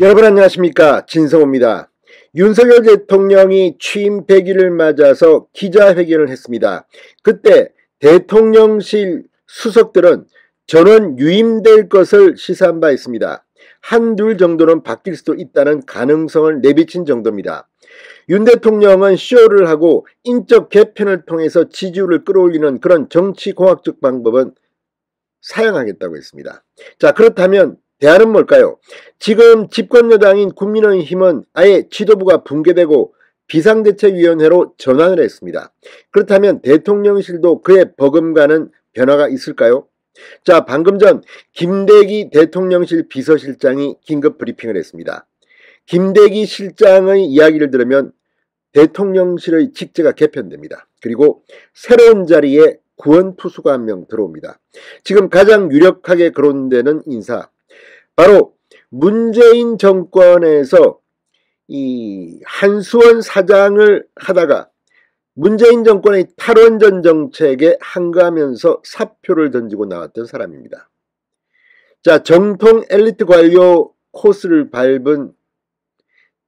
여러분 안녕하십니까, 진성호입니다. 윤석열 대통령이 취임 100일을 맞아서 기자회견을 했습니다. 그때 대통령실 수석들은 전원 유임될 것을 시사한 바 있습니다. 한둘 정도는 바뀔 수도 있다는 가능성을 내비친 정도입니다. 윤 대통령은 쇼를 하고 인적 개편을 통해서 지지율을 끌어올리는 그런 정치공학적 방법은 사용하겠다고 했습니다. 자, 그렇다면 대안은 뭘까요? 지금 집권여당인 국민의힘은 아예 지도부가 붕괴되고 비상대책위원회로 전환을 했습니다. 그렇다면 대통령실도 그에 버금가는 변화가 있을까요? 자, 방금 전 김대기 대통령실 비서실장이 긴급 브리핑을 했습니다. 김대기 실장의 이야기를 들으면 대통령실의 직제가 개편됩니다. 그리고 새로운 자리에 구원투수가 한 명 들어옵니다. 지금 가장 유력하게 거론되는 인사, 바로 문재인 정권에서 이 한수원 사장을 하다가 문재인 정권의 탈원전 정책에 항거하면서 사표를 던지고 나왔던 사람입니다. 자, 정통 엘리트 관료 코스를 밟은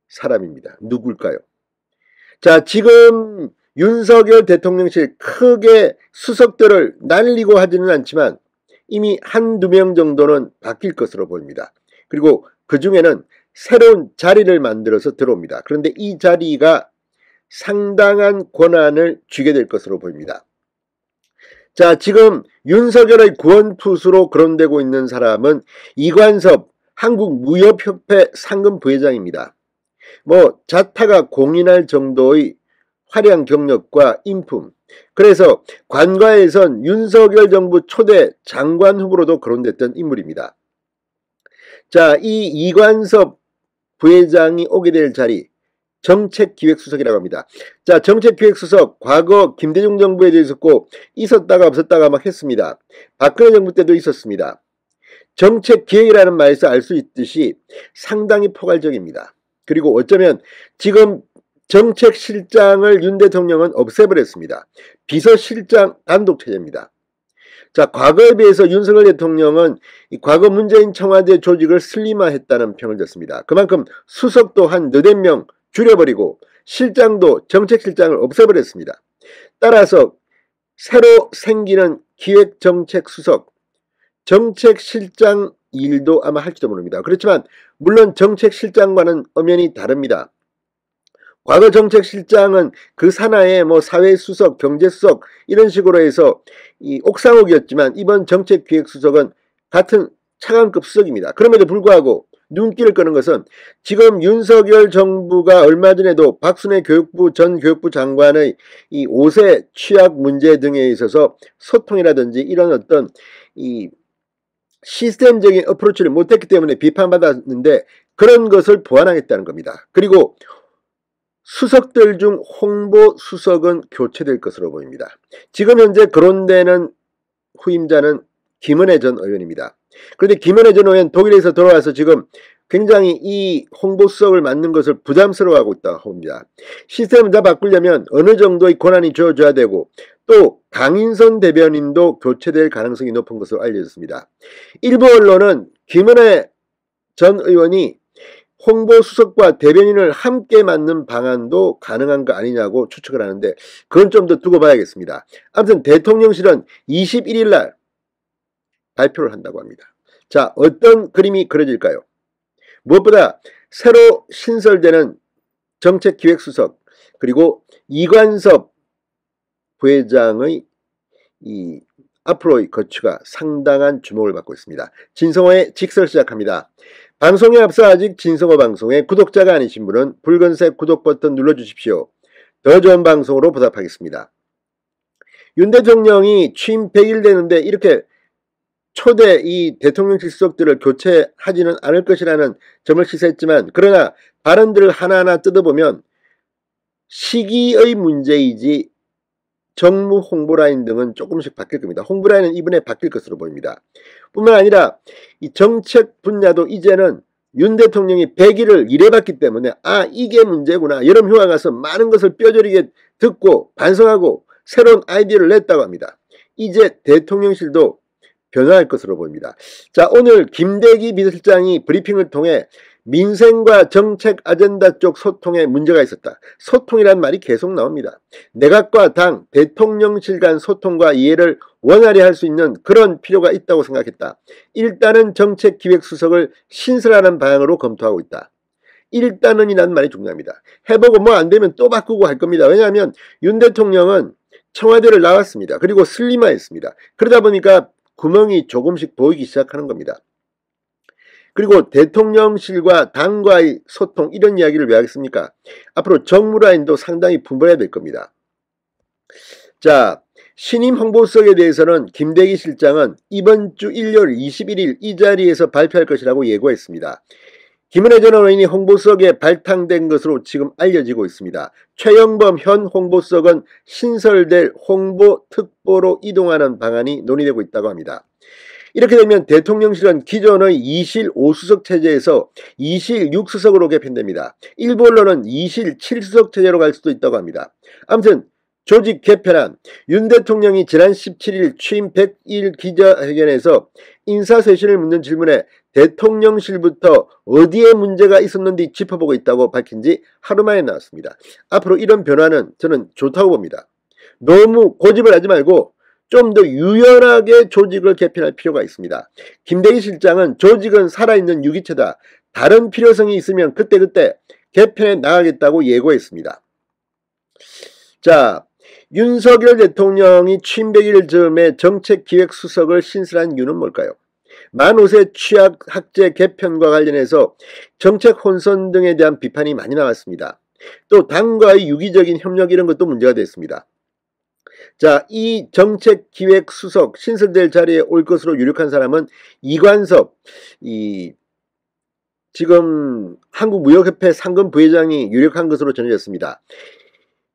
사람입니다. 누굴까요? 자, 지금 윤석열 대통령실 크게 수석들을 날리고 하지는 않지만 이미 한두 명 정도는 바뀔 것으로 보입니다. 그리고 그 중에는 새로운 자리를 만들어서 들어옵니다. 그런데 이 자리가 상당한 권한을 쥐게 될 것으로 보입니다. 자, 지금 윤석열의 구원투수로 거론되고 있는 사람은 이관섭 한국무협협회 상금 부회장입니다. 자타가 공인할 정도의 화려한 경력과 인품, 그래서 관과에선 윤석열 정부 초대 장관 후보로도 거론됐던 인물입니다. 자, 이 이관섭 부회장이 오게 될 자리, 정책기획수석이라고 합니다. 자, 정책기획수석, 과거 김대중 정부에도 있었고 있었다가 없었다가 막 했습니다. 박근혜 정부 때도 있었습니다. 정책기획이라는 말에서 알 수 있듯이 상당히 포괄적입니다. 그리고 어쩌면 지금 정책실장을 윤 대통령은 없애버렸습니다. 비서실장 단독체제입니다. 자, 과거에 비해서 윤석열 대통령은 과거 문재인 청와대 조직을 슬림화했다는 평을 듣습니다. 그만큼 수석도 한 너댓 명 줄여버리고 실장도 정책실장을 없애버렸습니다. 따라서 새로 생기는 기획정책수석, 정책실장 일도 아마 할지도 모릅니다. 그렇지만 물론 정책실장과는 엄연히 다릅니다. 과거 정책실장은 그 산하에 사회수석, 경제수석 이런 식으로 해서 이 옥상옥이었지만 이번 정책기획수석은 같은 차관급 수석입니다. 그럼에도 불구하고 눈길을 끄는 것은 지금 윤석열 정부가 얼마 전에도 박순애 전 교육부 장관의 이 5세 취약 문제 등에 있어서 소통이라든지 이런 어떤 이 시스템적인 어프로치를 못했기 때문에 비판받았는데 그런 것을 보완하겠다는 겁니다. 그리고 수석들 중 홍보수석은 교체될 것으로 보입니다. 지금 현재 거론되는 후임자는 김은혜 전 의원입니다. 그런데 김은혜 전 의원 독일에서 돌아와서 지금 굉장히 이 홍보수석을 맡는 것을 부담스러워하고 있다고 합니다. 시스템을 다 바꾸려면 어느 정도의 권한이 주어져야 되고 또 강인선 대변인도 교체될 가능성이 높은 것으로 알려졌습니다. 일부 언론은 김은혜 전 의원이 홍보수석과 대변인을 함께 맡는 방안도 가능한 거 아니냐고 추측을 하는데 그건 좀 더 두고 봐야겠습니다. 아무튼 대통령실은 21일 날 발표를 한다고 합니다. 자, 어떤 그림이 그려질까요? 무엇보다 새로 신설되는 정책기획수석 그리고 이관섭 부회장의 이 앞으로의 거취가 상당한 주목을 받고 있습니다. 진성호의 직설 시작합니다. 방송에 앞서 아직 진성호 방송의 구독자가 아니신 분은 붉은색 구독 버튼 눌러주십시오. 더 좋은 방송으로 보답하겠습니다. 윤 대통령이 취임 100일 되는데 이렇게 초대 이 대통령실 수석들을 교체하지는 않을 것이라는 점을 시사했지만 그러나 발언들을 하나하나 뜯어보면 시기의 문제이지 정무 홍보라인 등은 조금씩 바뀔 겁니다. 홍보라인은 이번에 바뀔 것으로 보입니다. 뿐만 아니라 이 정책 분야도 이제는 윤 대통령이 100일을 일해봤기 때문에 이게 문제구나. 여름 휴가 가서 많은 것을 뼈저리게 듣고 반성하고 새로운 아이디어를 냈다고 합니다. 이제 대통령실도 변화할 것으로 보입니다. 자, 오늘 김대기 비서실장이 브리핑을 통해 민생과 정책 아젠다 쪽 소통에 문제가 있었다. 소통이란 말이 계속 나옵니다. 내각과 당, 대통령실 간 소통과 이해를 원활히 할 수 있는 그런 필요가 있다고 생각했다. 일단은 정책기획수석을 신설하는 방향으로 검토하고 있다. 일단은 이란 말이 중요합니다. 해보고 뭐 안 되면 또 바꾸고 할 겁니다. 왜냐하면 윤 대통령은 청와대를 나왔습니다. 그리고 슬림화했습니다. 그러다 보니까 구멍이 조금씩 보이기 시작하는 겁니다. 그리고 대통령실과 당과의 소통 이런 이야기를 왜 하겠습니까? 앞으로 정무 라인도 상당히 분분해야 될 겁니다. 자, 신임 홍보수석에 대해서는 김대기 실장은 이번 주 일요일 21일 이 자리에서 발표할 것이라고 예고했습니다. 김은혜 전 의원이 홍보수석에 발탁된 것으로 지금 알려지고 있습니다. 최영범 현 홍보수석은 신설될 홍보특보로 이동하는 방안이 논의되고 있다고 합니다. 이렇게 되면 대통령실은 기존의 2실 5수석 체제에서 2실 6수석으로 개편됩니다. 일부 언론은 2실 7수석 체제로 갈 수도 있다고 합니다. 아무튼 조직 개편안, 윤 대통령이 지난 17일 취임 100일 기자회견에서 인사쇄신을 묻는 질문에 대통령실부터 어디에 문제가 있었는지 짚어보고 있다고 밝힌 지 하루 만에 나왔습니다. 앞으로 이런 변화는 저는 좋다고 봅니다. 너무 고집을 하지 말고 좀 더 유연하게 조직을 개편할 필요가 있습니다. 김대기 실장은 조직은 살아있는 유기체다. 다른 필요성이 있으면 그때그때 개편해 나가겠다고 예고했습니다. 자, 윤석열 대통령이 취임 100일 즈음에 정책기획수석을 신설한 이유는 뭘까요? 만 5세 취약 학제 개편과 관련해서 정책 혼선 등에 대한 비판이 많이 나왔습니다. 또 당과의 유기적인 협력 이런 것도 문제가 됐습니다. 자, 이 정책기획수석 신설될 자리에 올 것으로 유력한 사람은 이관섭, 지금 한국무역협회 상근 부회장이 유력한 것으로 전해졌습니다.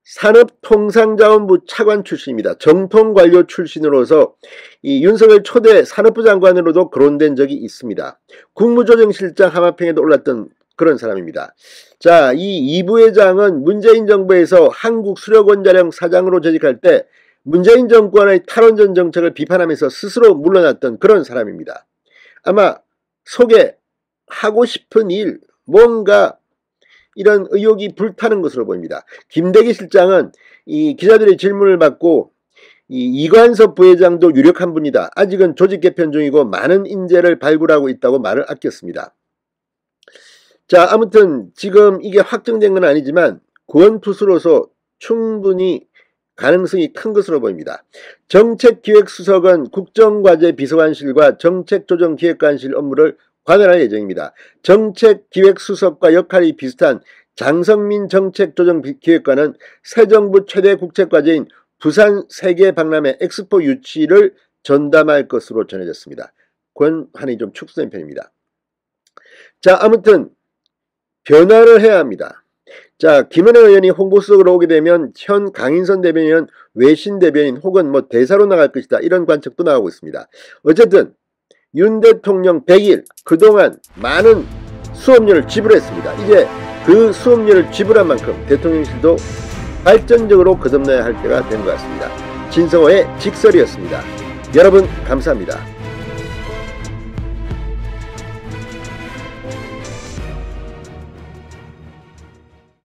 산업통상자원부 차관 출신입니다. 정통관료 출신으로서 이 윤석열 초대 산업부 장관으로도 거론된 적이 있습니다. 국무조정실장 하마평에도 올랐던 그런 사람입니다. 자, 이 부회장은 문재인 정부에서 한국수력원자력 사장으로 재직할 때 문재인 정권의 탈원전 정책을 비판하면서 스스로 물러났던 그런 사람입니다. 아마 속에 하고 싶은 일, 뭔가 이런 의혹이 불타는 것으로 보입니다. 김대기 실장은 이 기자들의 질문을 받고 이관섭 부회장도 유력한 분이다. 아직은 조직 개편 중이고 많은 인재를 발굴하고 있다고 말을 아꼈습니다. 자, 아무튼 지금 이게 확정된 건 아니지만 구원투수로서 충분히 가능성이 큰 것으로 보입니다. 정책기획수석은 국정과제비서관실과 정책조정기획관실 업무를 관할할 예정입니다. 정책기획수석과 역할이 비슷한 장성민 정책조정기획관은 새 정부 최대 국책과제인 부산 세계 박람회 엑스포 유치를 전담할 것으로 전해졌습니다. 권한이 좀 축소된 편입니다. 자, 아무튼 변화를 해야 합니다. 자, 김은혜 의원이 홍보수석으로 오게 되면 현 강인선 대변인은 외신 대변인 혹은 뭐 대사로 나갈 것이다. 이런 관측도 나오고 있습니다. 어쨌든 윤 대통령 100일 그동안 많은 수업료를 지불했습니다. 이제 그 수업료를 지불한 만큼 대통령실도 발전적으로 거듭나야 할 때가 된 것 같습니다. 진성호의 직설이었습니다. 여러분 감사합니다.